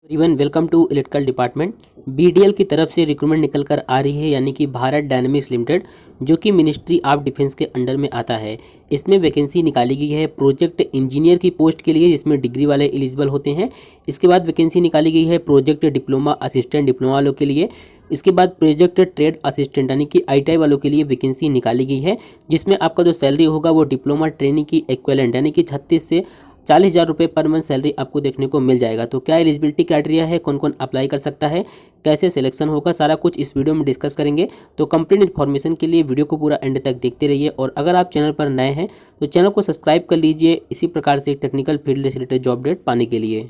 Everyone welcome to electrical department. BDL की तरफ से रिक्रूटमेंट निकल कर आ रही है, यानी कि भारत डायनेमिक्स लिमिटेड, जो कि मिनिस्ट्री ऑफ डिफेंस के अंडर में आता है। इसमें वैकेंसी निकाली गई है प्रोजेक्ट इंजीनियर की पोस्ट के लिए, जिसमें डिग्री वाले एलिजिबल होते हैं। इसके बाद वैकेंसी निकाली गई है प्रोजेक्ट डिप्लोमा असिस्टेंट डिप्लोमा वालों के लिए। इसके बाद प्रोजेक्ट ट्रेड असिस्टेंट यानी कि आईटीआई वालों के लिए वैकेंसी निकाली गई है, जिसमें आपका जो सैलरी होगा वो डिप्लोमा ट्रेनिंग की इक्विवेलेंट यानी कि 36 से 40,000 रुपये पर मंथ सैलरी आपको देखने को मिल जाएगा। तो क्या एलिजिबिलिटी क्राइटेरिया है, कौन कौन अप्लाई कर सकता है, कैसे सिलेक्शन होगा, सारा कुछ इस वीडियो में डिस्कस करेंगे। तो कंप्लीट इन्फॉर्मेशन के लिए वीडियो को पूरा एंड तक देखते रहिए, और अगर आप चैनल पर नए हैं तो चैनल को सब्सक्राइब कर लीजिए इसी प्रकार से टेक्निकल फील्ड से रिलेटेड जॉब अपडेट पाने के लिए।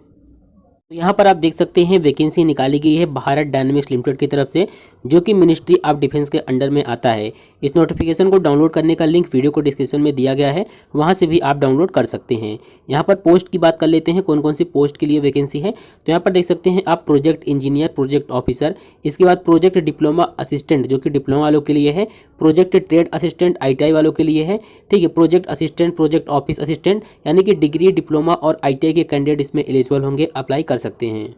तो यहाँ पर आप देख सकते हैं वैकेंसी निकाली गई है भारत डायनेमिक्स लिमिटेड की तरफ से, जो कि मिनिस्ट्री ऑफ डिफेंस के अंडर में आता है। इस नोटिफिकेशन को डाउनलोड करने का लिंक वीडियो को डिस्क्रिप्शन में दिया गया है, वहाँ से भी आप डाउनलोड कर सकते हैं। यहाँ पर पोस्ट की बात कर लेते हैं, कौन कौन सी पोस्ट के लिए वैकेंसी है। तो यहाँ पर देख सकते हैं आप प्रोजेक्ट इंजीनियर, प्रोजेक्ट ऑफिसर, इसके बाद प्रोजेक्ट डिप्लोमा असिस्टेंट जो कि डिप्लोमा वालों के लिए है, प्रोजेक्ट ट्रेड असिस्टेंट आईटीआई वालों के लिए है, ठीक है। Project assistant, project office assistant यानी कि डिग्री डिप्लोमा और आईटीआई के कैंडिडेट इसमें एलिजिबल होंगे, अप्लाई कर सकते हैं।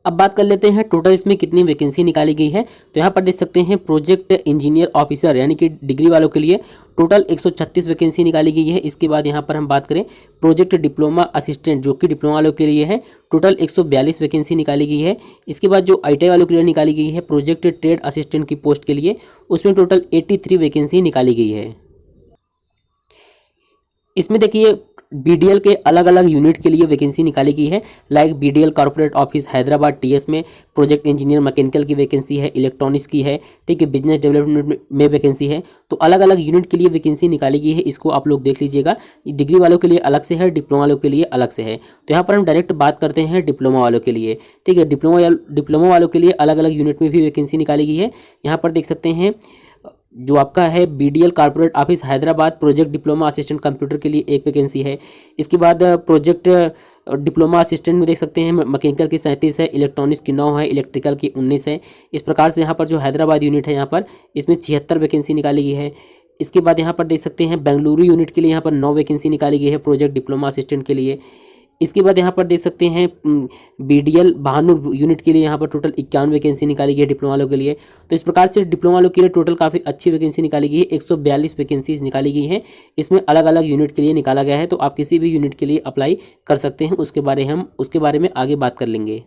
अब बात कर लेते हैं टोटल इसमें कितनी वैकेंसी निकाली गई है। तो यहाँ पर देख सकते हैं प्रोजेक्ट इंजीनियर ऑफिसर यानी कि डिग्री वालों के लिए टोटल 136 वैकेंसी निकाली गई है। इसके बाद यहाँ पर हम बात करें प्रोजेक्ट डिप्लोमा असिस्टेंट जो कि डिप्लोमा वालों के लिए है, टोटल 142 वैकेंसी निकाली गई है। इसके बाद जो आईटीआई वालों के लिए निकाली गई है प्रोजेक्ट ट्रेड असिस्टेंट की पोस्ट के लिए, उसमें टोटल 83 वैकेंसी निकाली गई है। इसमें देखिए बीडीएल के अलग अलग यूनिट के लिए वैकेंसी निकाली गई है, like BDL corporate office Hyderabad TS में प्रोजेक्ट इंजीनियर मैकेनिकल की वैकेंसी है, इलेक्ट्रॉनिक्स की है, ठीक है, बिजनेस डेवलपमेंट में वैकेंसी है। तो अलग अलग यूनिट के लिए वैकेंसी निकाली गई है, इसको आप लोग देख लीजिएगा। डिग्री वालों के लिए अलग से है, डिप्लोमा वालों के लिए अलग से है। तो यहाँ पर हम डायरेक्ट बात करते हैं डिप्लोमा वालों के लिए, ठीक है। डिप्लोमा वालों के लिए अलग अलग यूनिट में भी वैकेंसी निकाली गई है। यहाँ पर देख सकते हैं जो आपका है BDL corporate office Hyderabad project diploma assistant computer के लिए एक वैकेंसी है। इसके बाद प्रोजेक्ट डिप्लोमा असिस्टेंट में देख सकते हैं मैकेनिकल की 37 है, इलेक्ट्रॉनिक्स की 9 है, इलेक्ट्रिकल की 19 है। इस प्रकार से यहाँ पर जो हैदराबाद यूनिट है यहाँ पर इसमें 76 वैकेंसी निकाली गई है। इसके बाद यहाँ पर देख सकते हैं बेंगलुरु यूनिट के लिए यहाँ पर 9 वैकेंसी निकाली गई है प्रोजेक्ट डिप्लोमा असिस्टेंट के लिए। इसके बाद यहाँ पर देख सकते हैं बीडीएल भानुर यूनिट के लिए यहाँ पर टोटल 51 वैकेंसी निकाली गई है डिप्लोमा वालों के लिए। तो इस प्रकार से डिप्लोमा वालों के लिए टोटल काफ़ी अच्छी वैकेंसी निकाली गई है, 142 वैकेंसीज निकाली गई है। इसमें अलग अलग यूनिट के लिए निकाला गया है, तो आप किसी भी यूनिट के लिए अप्लाई कर सकते हैं। उसके बारे में आगे बात कर लेंगे।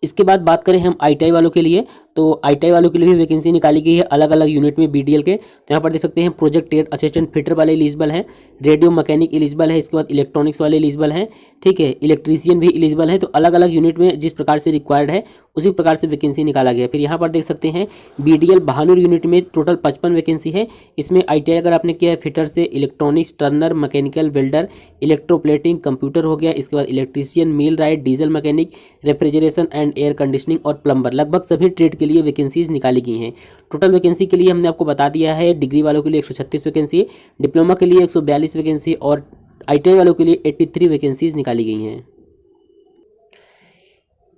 इसके बाद बात करें हम आईटीआई वालों के लिए, तो आईटीआई वालों के लिए भी वैकेंसी निकाली गई है अलग अलग यूनिट में बीडीएल के। तो यहाँ पर देख सकते हैं प्रोजेक्ट ट्रेड असिस्टेंट फिटर वाले एलिजिबल हैं, रेडियो मैकेनिक एलिजिबल है, इसके बाद इलेक्ट्रॉनिक्स वाले एलिजिबल हैं, ठीक है, इलेक्ट्रीशियन भी एलिजिबल है। तो अलग अलग यूनिट में जिस प्रकार से रिक्वायर्ड है उसी प्रकार से वैकेंसी निकाला गया। फिर यहाँ पर देख सकते हैं बीडीएल भानुर यूनिट में टोटल 55 वैकेंसी है। इसमें आईटीआई अगर आपने किया है फिटर से electronics, Turner, mechanical, welder, electroplating, computer हो गया, इसके बाद electrician, mill right, diesel mechanic, refrigeration and air conditioning और प्लम्बर, लगभग सभी ट्रेड के लिए वैकेंसीज निकाली गई हैं। टोटल वैकेंसी के लिए हमने आपको बता दिया है, डिग्री वालों के लिए 136 वैकेंसी, डिप्लोमा के लिए 142 वैकेंसी और आईटीआई वालों के लिए 83 वैकेंसीज निकाली गई हैं।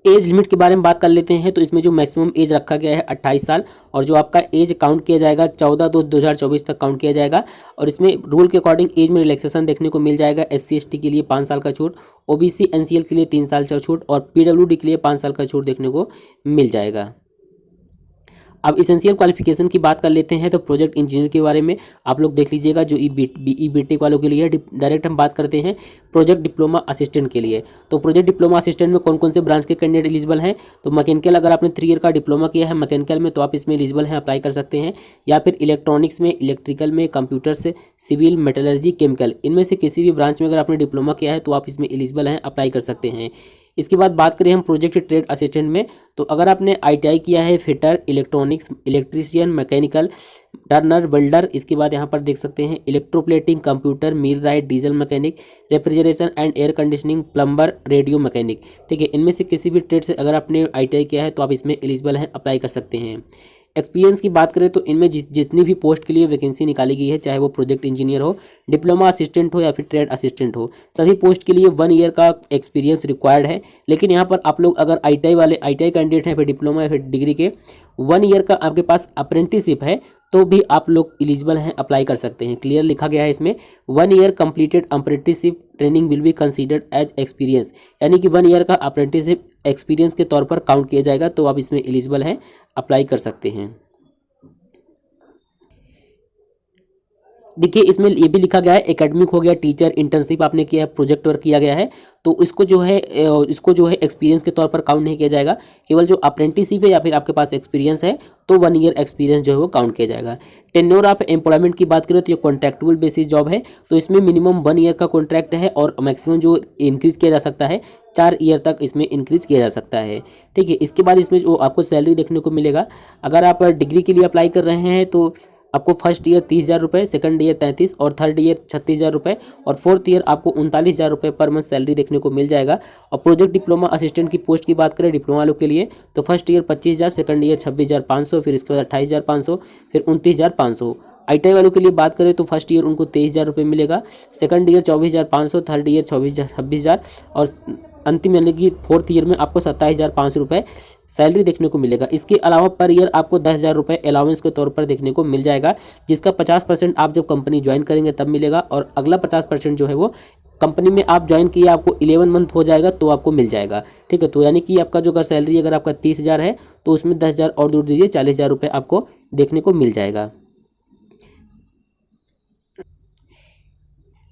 एज लिमिट के बारे में बात कर लेते हैं। तो इसमें जो मैक्सिमम एज रखा गया है 28 साल, और जो आपका एज काउंट किया जाएगा 14/2/2024 तक काउंट किया जाएगा। और इसमें रूल के अकॉर्डिंग एज में रिलैक्सेशन देखने को मिल जाएगा। SC/ST के लिए 5 साल का छूट, OBC NCL के लिए 3 साल का छूट और PWD के लिए 5 साल का छूट देखने को मिल जाएगा। अब इसेंशियल क्वालिफिकेशन की बात कर लेते हैं। तो प्रोजेक्ट इंजीनियर के बारे में आप लोग देख लीजिएगा, जो BE/BTech वालों के लिए। डायरेक्ट हम बात करते हैं प्रोजेक्ट डिप्लोमा असिस्टेंट के लिए। तो प्रोजेक्ट डिप्लोमा असिस्टेंट में कौन कौन से ब्रांच के कैंडिडेट एलिजिबल हैं। तो मैकेनिकल, अगर आपने 3 ईयर का डिप्लोमा किया है मैकेनिकल में तो आप इसमें एलिजिबल हैं, अप्लाई कर सकते हैं। या फिर इलेक्ट्रॉनिक्स में, इलेक्ट्रिकल में, कंप्यूटर से, सिविल, मेटलर्जी, केमिकल, इनमें से किसी भी ब्रांच में अगर आपने डिप्लोमा किया है तो आप इसमें एलिजिबल हैं, अप्लाई कर सकते हैं। इसके बाद बात करें हम प्रोजेक्ट ट्रेड असिस्टेंट में, तो अगर आपने आईटीआई किया है fitter, electronics, electrician, mechanical, Turner, welder, इसके बाद यहाँ पर देख सकते हैं electroplating, computer, mill right, diesel mechanic, refrigeration and air conditioning, plumber, radio mechanic, ठीक है, इनमें से किसी भी ट्रेड से अगर आपने आईटीआई किया है तो आप इसमें एलिजिबल हैं, अप्लाई कर सकते हैं। एक्सपीरियंस की बात करें तो इनमें जितनी भी पोस्ट के लिए वैकेंसी निकाली गई है, चाहे वो प्रोजेक्ट इंजीनियर हो, डिप्लोमा असिस्टेंट हो या फिर ट्रेड असिस्टेंट हो, सभी पोस्ट के लिए 1 ईयर का एक्सपीरियंस रिक्वायर्ड है। लेकिन यहाँ पर आप लोग अगर आईटीआई कैंडिडेट हैं, फिर डिप्लोमा या फिर डिग्री के, 1 ईयर का आपके पास अप्रेंटिसशिप है तो भी आप लोग एलिजिबल हैं, अप्लाई कर सकते हैं। क्लियर लिखा गया है इसमें, 1 year completed apprenticeship training will be considered as experience, यानी कि 1 ईयर का अप्रेंटिसशिप एक्सपीरियंस के तौर पर काउंट किया जाएगा, तो आप इसमें एलिजिबल हैं, अप्लाई कर सकते हैं। देखिए इसमें ये भी लिखा गया है, एकेडमिक हो गया, टीचर, इंटर्नशिप आपने किया है, प्रोजेक्ट वर्क किया गया है, तो इसको जो है एक्सपीरियंस के तौर पर काउंट नहीं किया जाएगा। केवल जो अप्रेंटिसशिप है या फिर आपके पास एक्सपीरियंस है तो 1 ईयर एक्सपीरियंस जो है वो काउंट किया जाएगा। टेन्योर ऑफ एम्प्लॉयमेंट की बात करें तो ये कॉन्ट्रैक्चुअल बेसिस जॉब है, तो इसमें मिनिमम 1 ईयर का कॉन्ट्रैक्ट है और मैक्सिमम जो इंक्रीज किया जा सकता है 4 ईयर तक इसमें इंक्रीज किया जा सकता है। ठीक है, इसके बाद इसमें जो आपको सैलरी देखने को मिलेगा, अगर आप डिग्री के लिए अप्लाई कर रहे हैं तो आपको फर्स्ट ईयर 30,000 रुपये, सेकंड ईयर 33 और थर्ड ईयर 36,000 रुपये और फोर्थ ईयर आपको 39,000 रुपये पर मंथ सैलरी देखने को मिल जाएगा। और प्रोजेक्ट डिप्लोमा असिस्टेंट की पोस्ट की बात करें डिप्लोमा वालों के लिए तो फर्स्ट ईयर 25,000, सेकंड ईयर 26,500, फिर इसके बाद 28,500, फिर 29,500। ITI वालों के लिए बात करें तो फर्स्ट ईयर उनको 23,000 रुपये मिलेगा, सेकंड ईयर 24,500, थर्ड ईयर 26,000 और अंतिम यानी कि फोर्थ ईयर में आपको 27,500 रुपये सैलरी देखने को मिलेगा। इसके अलावा पर ईयर आपको 10,000 रुपये अलाउंस के तौर पर देखने को मिल जाएगा, जिसका 50% आप जब कंपनी ज्वाइन करेंगे तब मिलेगा और अगला 50% जो है वो कंपनी में आप ज्वाइन किए आपको 11 मंथ हो जाएगा तो आपको मिल जाएगा। ठीक है, तो यानी कि आपका जो अगर सैलरी अगर आपका 30,000 है तो उसमें 10,000 और जोड़ दीजिए, 40,000 रुपये आपको देखने को मिल जाएगा।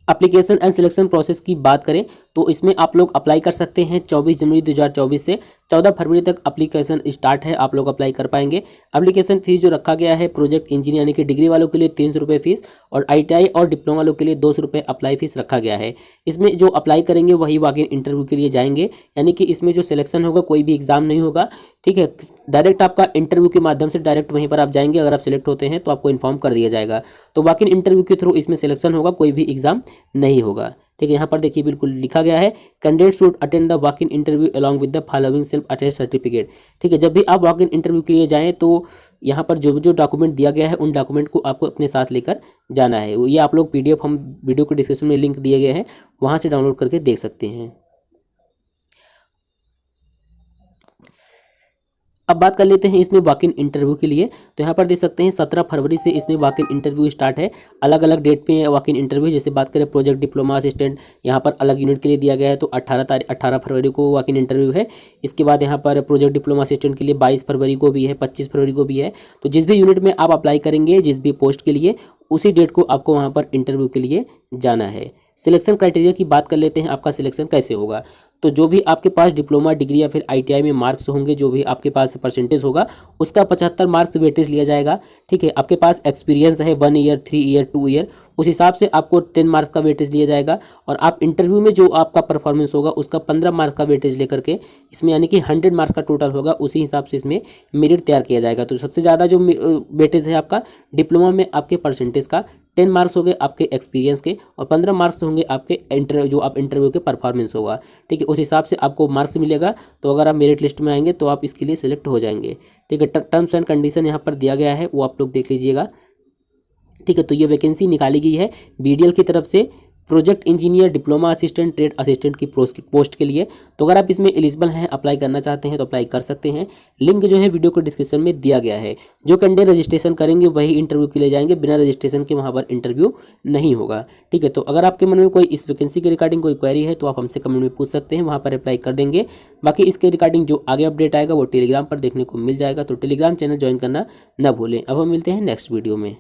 एप्लीकेशन एंड सिलेक्शन प्रोसेस की बात करें तो इसमें आप लोग अप्लाई कर सकते हैं 24 जनवरी 2024 से 14 फरवरी तक एप्लीकेशन स्टार्ट है, आप लोग अप्लाई कर पाएंगे। एप्लीकेशन फीस जो रखा गया है प्रोजेक्ट इंजीनियर यानी कि डिग्री वालों के लिए 300 रुपये फीस और ITI और डिप्लोमा वालों के लिए 200 रुपये अप्लाई फीस रखा गया है। इसमें जो अप्लाई करेंगे वही वॉक इन इंटरव्यू के लिए जाएंगे, यानी कि इसमें जो सिलेक्शन होगा कोई भी एग्जाम नहीं होगा। ठीक है, डायरेक्ट आपका इंटरव्यू के माध्यम से डायरेक्ट वहीं पर आप जाएंगे, अगर आप सिलेक्ट होते हैं तो आपको इन्फॉर्म कर दिया जाएगा। तो वॉक इन इंटरव्यू के थ्रू इसमें सिलेक्शन होगा, कोई भी एग्जाम नहीं होगा। ठीक है, यहाँ पर देखिए बिल्कुल लिखा गया है candidate should attend the walk in interview along with the following self attest certificate. ठीक है, जब भी आप वॉक इन इंटरव्यू के लिए जाएं तो यहाँ पर जो जो डॉक्यूमेंट दिया गया है उन डॉक्यूमेंट को आपको अपने साथ लेकर जाना है। ये आप लोग PDF हम वीडियो के डिस्क्रिप्शन में लिंक दिए गए हैं, वहाँ से डाउनलोड करके देख सकते हैं। अब बात कर लेते हैं इसमें वॉक इन इंटरव्यू के लिए, तो यहाँ पर देख सकते हैं 17 फरवरी से इसमें वॉक इन इंटरव्यू स्टार्ट है। अलग अलग डेट पे वॉक इन इंटरव्यू, जैसे बात करें प्रोजेक्ट डिप्लोमा असिस्टेंट यहाँ पर अलग यूनिट के लिए दिया गया है तो 18 फरवरी को वॉक इन इंटरव्यू है। इसके बाद यहाँ पर प्रोजेक्ट डिप्लोमा असिस्टेंट के लिए 22 फरवरी को भी है, 25 फरवरी को भी है। तो जिस भी यूनिट में आप अप्लाई करेंगे जिस भी पोस्ट के लिए उसी डेट को आपको वहाँ पर इंटरव्यू के लिए जाना है। सिलेक्शन क्राइटेरिया की बात कर लेते हैं, आपका सिलेक्शन कैसे होगा। तो जो भी आपके पास डिप्लोमा डिग्री या फिर ITI में मार्क्स होंगे, जो भी आपके पास परसेंटेज होगा उसका 75 मार्क्स वेटेज लिया जाएगा। ठीक है, आपके पास एक्सपीरियंस है 1 ईयर, 3 ईयर, 2 ईयर, उस हिसाब से आपको 10 मार्क्स का वेटेज लिया जाएगा और आप इंटरव्यू में जो आपका परफॉर्मेंस होगा उसका 15 मार्क्स का वेटेज लेकर के इसमें यानी कि 100 मार्क्स का टोटल होगा, उसी हिसाब से इसमें मेरिट तैयार किया जाएगा। तो सबसे ज़्यादा जो वेटेज है आपका डिप्लोमा में आपके परसेंटेज का 10 मार्क्स हो गए आपके एक्सपीरियंस के और 15 मार्क्स होंगे आपके जो आप इंटरव्यू के परफॉर्मेंस होगा। ठीक है, उस हिसाब से आपको मार्क्स मिलेगा। तो अगर आप मेरिट लिस्ट में आएंगे तो आप इसके लिए सिलेक्ट हो जाएंगे। ठीक है, टर्म्स एंड कंडीशन यहाँ पर दिया गया है, वो आप लोग देख लीजिएगा। ठीक है, तो ये वैकेंसी निकाली गई है BDL की तरफ से project engineer diploma assistant trade assistant की पोस्ट के लिए। तो अगर आप इसमें एलिजिबल हैं, अप्लाई करना चाहते हैं तो अप्लाई कर सकते हैं। लिंक जो है वीडियो को डिस्क्रिप्शन में दिया गया है। जो कैंडिडेट रजिस्ट्रेशन करेंगे वही इंटरव्यू के लिए जाएंगे, बिना रजिस्ट्रेशन के वहाँ पर इंटरव्यू नहीं होगा। ठीक है, तो अगर आपके मन में कोई इस वैकेंसी के रिगार्डिंग कोई क्वेरी है तो आप हमसे कमेंट में पूछ सकते हैं, वहाँ पर अप्लाई कर देंगे। बाकी इसके रिगार्डिंग जो आगे अपडेट आएगा वो टेलीग्राम पर देखने को मिल जाएगा, तो टेलीग्राम चैनल ज्वाइन करना न भूलें। अब हम मिलते हैं नेक्स्ट वीडियो में।